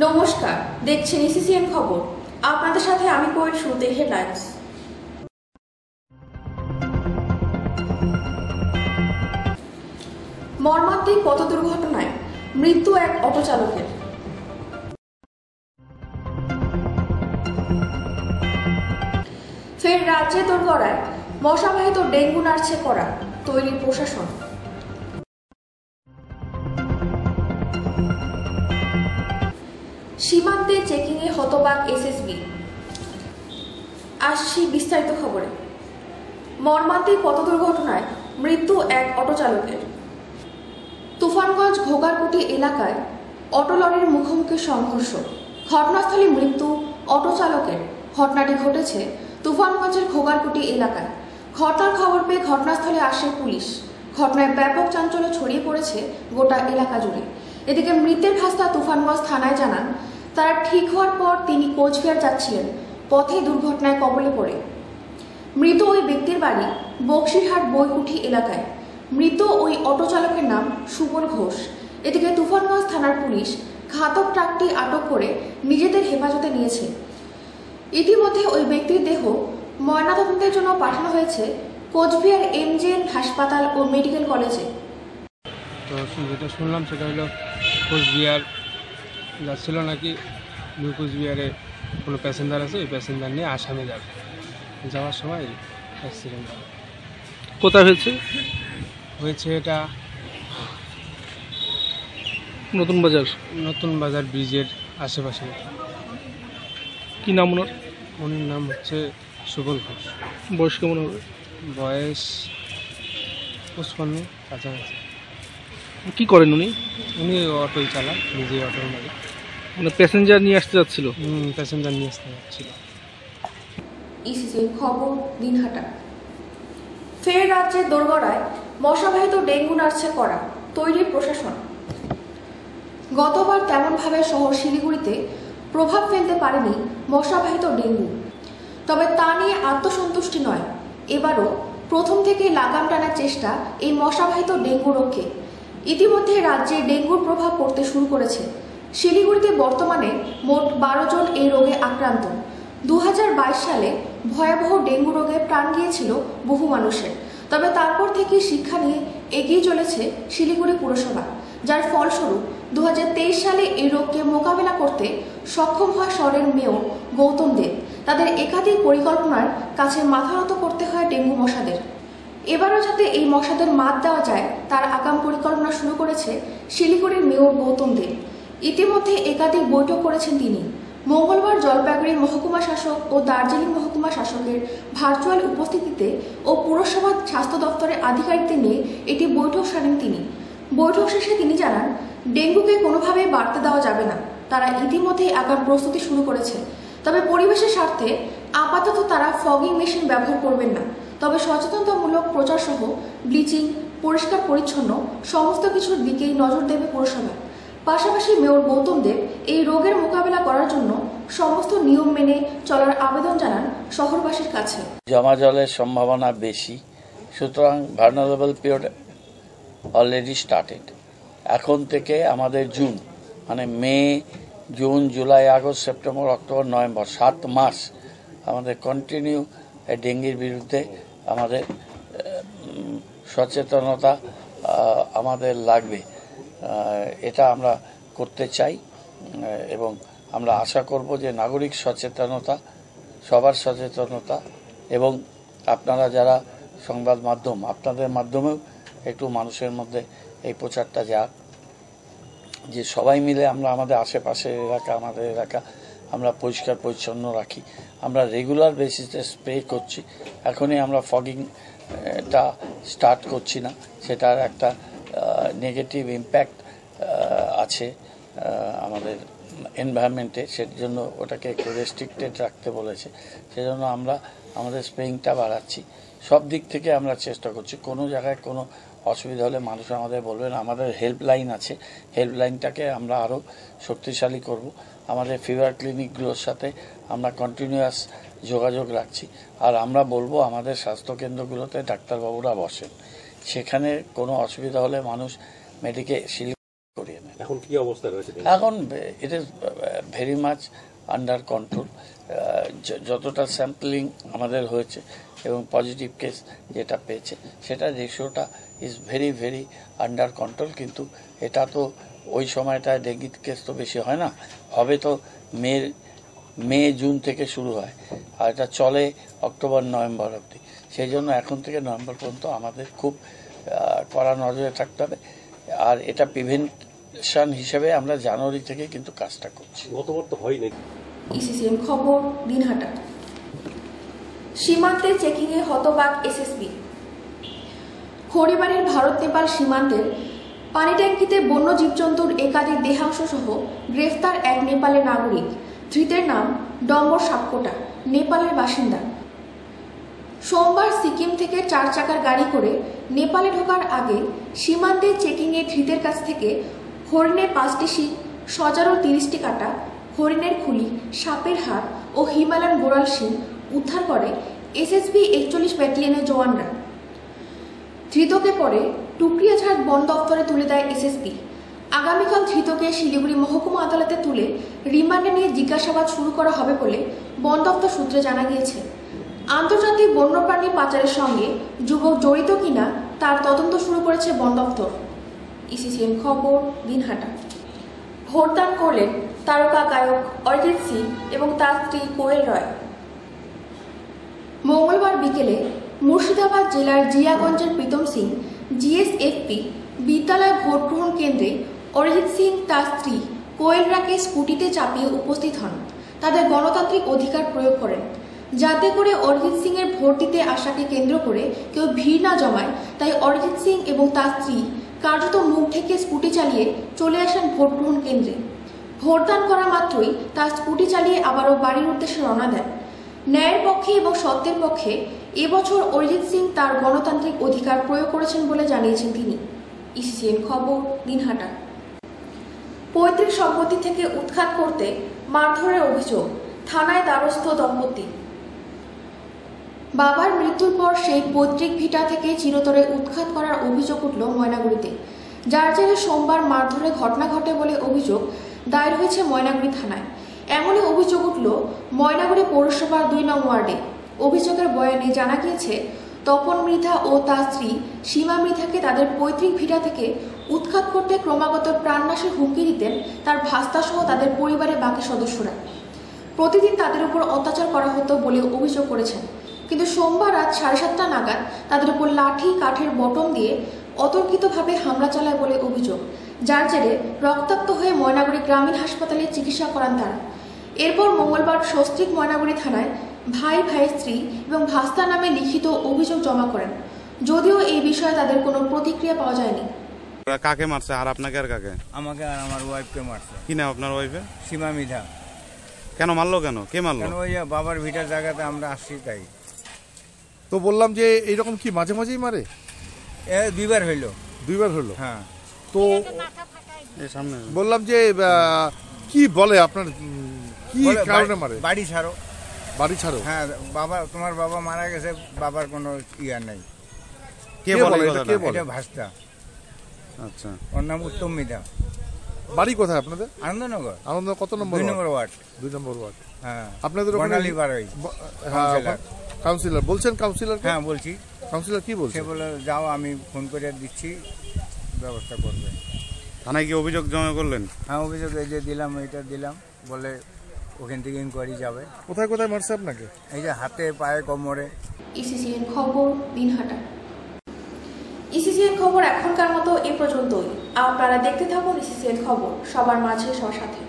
নমস্কার, দেখছেন ইসিসিএন খবর। আপনাদের সাথে আমি কোয়েল। শুরুতে হেডলাইন্স। মর্মান্তিক পথ দুর্ঘটনায় মৃত্যু এক অটো চালকের। ফের রাজ্যে দোরগড়ায় মশাবাহিত ডেঙ্গু নাড়ছে কড়া, তৈরি প্রশাসন। সীমান্তে চেকিংয়ে হতবাক এসএসবি। আসছি বিস্তারিত খবরে। মর্মান্তিক পথ দুর্ঘটনায় মৃত্যু এক অটো চালকের। তুফানগঞ্জ ঘোগারকুটি এলাকায় অটো লরির মুখোমুখি সংঘর্ষ, ঘটনাস্থলে মৃত্যু অটো চালকের। ঘটনাটি ঘটেছে তুফানগঞ্জের ঘোগারকুটি এলাকায়। ঘটনার খবর পেয়ে ঘটনাস্থলে আসে পুলিশ। ঘটনায় ব্যাপক চাঞ্চল্য ছড়িয়ে পড়েছে গোটা এলাকা জুড়ে। এদিকে মৃতের ভাস্তা তুফানগঞ্জ থানায় জানান, তারা ঠিক হওয়ার পর তিনি কোচবিহার যাচ্ছিলেন, পথে দুর্ঘটনায় কবলে পড়ে। মৃত ওই ব্যক্তির বাড়ি বক্সিরহাট বইকুঠি এলাকায়। মৃত ওই অটো চালকের নাম সুবল ঘোষ। এদিকে তুফানগঞ্জ থানার পুলিশ ঘাতক ট্রাকটি আটক করে নিজেদের হেফাজতে নিয়েছে। ইতিমধ্যে ওই ব্যক্তির দেহ ময়নাতদন্তের জন্য পাঠানো হয়েছে কোচবিহার এমজেএন হাসপাতাল ও মেডিকেল কলেজে। তো যেটা শুনলাম সেটা হলো কোচবিহার যাচ্ছিল নাকি, নিউ কোচবিহারে কোনো প্যাসেঞ্জার আছে, ওই প্যাসেঞ্জার নিয়ে আসামে যাবে। যাওয়ার সময় অ্যাক্সিডেন্ট হয়। কোথায় হয়েছে এটা নতুন বাজার ব্রিজের আশেপাশে। কি নাম ওনার? উনির নাম হচ্ছে সুবল ঘোষ। বয়স কেমন হবে? বয়স 55 কাছাকাছি। কি করেন উনি? উনি অটোই চালান, নিজে অটোর মালিক। মানে প্যাসেঞ্জার নিয়ে আসতে যাচ্ছিল? প্যাসেঞ্জার নিয়ে আসতে যাচ্ছিল। ইসিসিএন খবর, দিনহাটা। ফের রাজ্যের দোরগড়ায় মশাবাহিত ডেঙ্গু নাড়ছে কড়া, তৈরি প্রশাসন। গতবার তেমনভাবে শহর শিলিগুড়িতে প্রভাব ফেলতে পারেনি মশাবাহিত ডেঙ্গু, তবে তা নিয়ে আত্মসন্তুষ্টি নয়। এবারও প্রথম থেকে লাগাম টানার চেষ্টা এই মশাবাহিত ডেঙ্গু রোগকে। ইতিমধ্যে রাজ্যে ডেঙ্গুর প্রভাব পড়তে শুরু করেছে। শিলিগুড়িতে বর্তমানে মোট 12 জন এই রোগে আক্রান্ত। 2022 সালে ভয়াবহ ডেঙ্গু রোগে প্রাণ গিয়েছিল বহু মানুষের। তবে তারপর থেকে শিক্ষা নিয়ে এগিয়ে চলেছে শিলিগুড়ি পুরসভা, যার ফলস্বরূপ 2023 সালে এই রোগকে মোকাবেলা করতে সক্ষম হয় শহরের মেয়র গৌতম দেব। তাদের একাধিক পরিকল্পনার কাছে মাথা নত করতে হয় ডেঙ্গু মশাদের। এবারও যাতে এই মশাদের মাত দেওয়া যায় তার আগাম পরিকল্পনা শুরু করেছে শিলিগুড়ির মেয়র গৌতম দেব। ইতিমধ্যে একাধিক বৈঠক করেছেন তিনি। মঙ্গলবার জলপাইগুড়ি মহকুমা শাসক ও দার্জিলিং মহকুমা শাসকের ভার্চুয়াল উপস্থিতিতে ও পুরসভার স্বাস্থ্য দপ্তরের আধিকারিকদের নিয়ে একটি বৈঠক সারেন তিনি। বৈঠক শেষে তিনি জানান, ডেঙ্গুকে কোনোভাবেই বাড়তে দেওয়া যাবে না। তারা ইতিমধ্যেই আগাম প্রস্তুতি শুরু করেছে। তবে পরিবেশের স্বার্থে আপাতত তারা ফগিং মেশিন ব্যবহার করবেন না। তবে সচেতনতামূলক প্রচার সহ ব্লিচিং, পরিষ্কার পরিচ্ছন্ন সমস্ত কিছুর দিকেই নজর দেবে পুরসভা। পাশাপাশি মেয়র গৌতম দেব এই রোগের মোকাবেলা করার জন্য সমস্ত নিয়ম মেনে চলার আবেদন জানান শহরবাসীর কাছে। জমা জলের সম্ভাবনা বেশি, সুতরাং ভালনারেবল পিরিয়ড অলরেডি স্টার্টেড। এখন থেকে আমাদের জুন মানে May, June, July, August, September, October, November 7 মাস আমাদের কন্টিনিউ ডেঙ্গির বিরুদ্ধে আমাদের সচেতনতা আমাদের লাগবে। এটা আমরা করতে চাই এবং আমরা আশা করব যে নাগরিক সচেতনতা, সবার সচেতনতা এবং আপনারা যারা সংবাদ মাধ্যম, আপনাদের মাধ্যমেও একটু মানুষের মধ্যে এই প্রচারটা যাক যে সবাই মিলে আমরা আমাদের আশেপাশের এলাকা, আমাদের এলাকা আমরা পরিষ্কার পরিচ্ছন্ন রাখি। আমরা রেগুলার বেসিসে স্প্রে করছি। এখনই আমরা ফগিংটা স্টার্ট করছি না, সেটার একটা নেগেটিভ ইম্প্যাক্ট আছে আমাদের এনভায়রনমেন্টে। সেজন্য ওটাকে একটু রেস্ট্রিক্টেড রাখতে বলেছে। সেজন্য আমরা আমাদের স্প্রেইংটা বাড়াচ্ছি। সব দিক থেকে আমরা চেষ্টা করছি। কোনো জায়গায় কোনো অসুবিধা হলে মানুষ আমাদের বলবেন। আমাদের হেল্পলাইন আছে, হেল্পলাইনটাকে আমরা আরও শক্তিশালী করব। আমাদের ফিভার ক্লিনিকগুলোর সাথে আমরা কন্টিনিউয়াস যোগাযোগ রাখছি। আর আমরা বলবো আমাদের স্বাস্থ্যকেন্দ্রগুলোতে ডাক্তারবাবুরা বসেন, সেখানে কোনো অসুবিধা হলে মানুষ মেডিকেল করিয়ে নেন। এখন কি অবস্থা রয়েছে? এখন it is very much under control. যতটা স্যাম্পলিং আমাদের হয়েছে এবং পজিটিভ কেস যেটা পেয়েছে সেটা রেশিওটা is very very under control. কিন্তু এটা তো ওই সময়টায় ডেঙ্গি কেস তো বেশি হয় না, হবে তো মে জুন থেকে শুরু হয়, আর এটা চলে অক্টোবর নভেম্বর অবধি। সেই জন্য এখন থেকে নভেম্বর পর্যন্ত আমাদের খুব কড়া নজরে থাকতে হবে। আর এটা প্রিভেনশন হিসেবে আমরা জানুয়ারি থেকে কিন্তু কাজটা করছি। গতবার তো হয়নি। ইসিসিএন খবর, দিনহাটা। সীমান্তে চেকিংয়ে হতবাক এসএসবি। খড়িবাড়ির ভারত নেপাল সীমান্তের পানিট্যাঙ্কিতে বন্য জীবজন্তুর একাধিক দেহাংশ সহ গ্রেফতার এক নেপালের নাগরিক। ধৃতের নাম ডম্বর সাপকোটা, নেপালের বাসিন্দা। সোমবার সিকিম থেকে 4 চাকার গাড়ি করে নেপালে ঢোকার আগে সীমান্তে চেকিংয়ে ধৃতের কাছ থেকে হরিণের 5টি শিং, সজারু 30টি কাটা, হরিণের খুলি, সাপের হাড় ও হিমালয়ান বোরাল শিং উদ্ধার করে এসএসবি 41 ব্যাটালিয়নের জওয়ানরা। ধৃতকে পরে টুকরিয়াঝাড় বন দপ্তরে তুলে দেয় এসএসবি। আগামীকাল ধৃতকে শিলিগুড়ি মহকুমা আদালতে তুলে রিমান্ডে নিয়ে জিজ্ঞাসাবাদ শুরু করা হবে বলে বন দপ্তর সূত্রে জানা গিয়েছে। আন্তর্জাতিক বন্যপ্রাণী পাচারের সঙ্গে যুবক জড়িত কিনা তার তদন্ত শুরু করেছে বন দপ্তর। ইসিসিএন খবর, দিনহাটা। ভোটদান করলেন তারকা গায়ক অরিজিৎ সিং এবং তার স্ত্রী কোয়েল রয়। মঙ্গলবার বিকেলে মুর্শিদাবাদ জেলার জিয়াগঞ্জের প্রীতম সিং জিএসএফপি বিদ্যালয় ভোট গ্রহণ কেন্দ্রে অরিজিৎ সিং তার স্ত্রী কোয়েল রায়কে স্কুটিতে চাপিয়ে উপস্থিত হন। তাদের গণতান্ত্রিক অধিকার প্রয়োগ করেন। যাতে করে অরিজিৎ সিং এর ভোট দিতে আসাকে কেন্দ্র করে কেউ ভিড় না জমায়, তাই অরিজিৎ সিং এবং তার স্ত্রী কার্যত মুখ ঢেকে স্কুটি চালিয়ে চলে আসেন ভোট গ্রহণ কেন্দ্রে। ভোটদান করা মাত্রই তার স্কুটি চালিয়ে আবারও বাড়ির উদ্দেশ্যে রওনা দেন। ন্যায়ের পক্ষে এবং সত্যের পক্ষে এবছর অরিজিৎ সিং তার গণতান্ত্রিক অধিকার প্রয়োগ করেছেন বলে জানিয়েছেন তিনি। ইসিসিএন খবর, দিনহাটা। পৈতৃক সম্পত্তি থেকে উৎখাত করতে মারধরের অভিযোগ, থানায় দ্বারস্থ দম্পতি। বাবার মৃত্যুর পর সেই পৈতৃক ভিটা থেকে চিরতরে উৎখাত করার অভিযোগ উঠল ময়নাগুড়িতে, যার জেরে সোমবার মারধরের ঘটনা ঘটে বলে অভিযোগ দায়ের হয়েছে ময়নাগুড়ি থানায়। এমনই অভিযোগ উঠল ময়নাগুড়ি পৌরসভার 2 নং ওয়ার্ডে। অভিযোগের বয়ানে জানা গিয়েছে তপন মৃধা ও তার স্ত্রী সীমা মৃধাকে তাদের পৈতৃক ভিটা থেকে উৎখাত করতে ক্রমাগত প্রাণনাশের হুমকি দিতেন তার ভাস্তা সহ তাদের পরিবারের বাকি সদস্যরা। প্রতিদিন তাদের উপর অত্যাচার করা হতো বলে অভিযোগ করেছেন। কিন্তু সোমবার রাত 7:30 নাগাদ তাদের উপর লাঠি, কাঠের বটম দিয়ে অতর্কিতভাবে হামলা চালায় বলে অভিযোগ, যার জেরে রক্তাক্ত হয়ে ময়নাগুড়ি গ্রামীণ হাসপাতালে চিকিৎসা করান তারা। এরপর মঙ্গলবার সস্ত্রীক ময়নাগুড়ি থানায় ভাইয়ের স্ত্রী এবং ভাস্তা নামে লিখিত অভিযোগ জমা করেন, যদিও এই বিষয়ে তাদের কোনো প্রতিক্রিয়া পাওয়া যায়নি। কাকে মারছে আর আপনাকে আর কাকে? আমাকে আর আমার ওয়াইফকে মারছে। কি না আপনার ওয়াইফে? সীমা মৃধা। কেন মারলো? কেন কে মারলো? ওই যে বাবার ভিটার জায়গাতে আমরা আসছি তাই। তো বললাম যে এইরকম কি মাঝে মাঝেই মারে? 2বার হইলো। 2বার হলো? হ্যাঁ। তো সামনে বললাম যে কি বলে আপনার, কি কারণে মারে? বাড়ি ছাড়ো। বাড়ি ছাড়ো? হ্যাঁ, তোমার বাবা মারা গেছে, বাবার কোনো ইয়া নাই। কে বলে এটা ভাস্তা। আচ্ছা, ওর নাম উত্তম মৃধা। বাড়ি কোথায় আপনাদের? আনন্দনগর। আনন্দনগর কত নম্বর? 2 নম্বর ওয়ার্ড। 2 নম্বর ওয়ার্ড। হ্যাঁ। আপনাদের বর্ণালী বাড়ি। কাউন্সিলর বলছেন? কাউন্সিলর? হ্যাঁ বলছি। কাউন্সিলর কি বলছে? সে বলে যাও, আমি ফোন করে দিচ্ছি, ব্যবস্থা করবে। থানায় কি অভিযোগ জমা করলেন? হ্যাঁ, অভিযোগ এই যে দিলাম, এটা দিলাম, বলে ওখান থেকে ইনকোয়ারি যাবে। কোথায় কোথায় মারছে আপনাকে? এই যে হাতে, পায়ে, কোমরে। ইসিসিএন খবর, দিনহাটা। ইসিসিএন খবর এখনকার মতো এ পর্যন্তই। আপনারা দেখতে থাকুন ইসিসিএন খবর, সবার মাঝে সবার সাথে।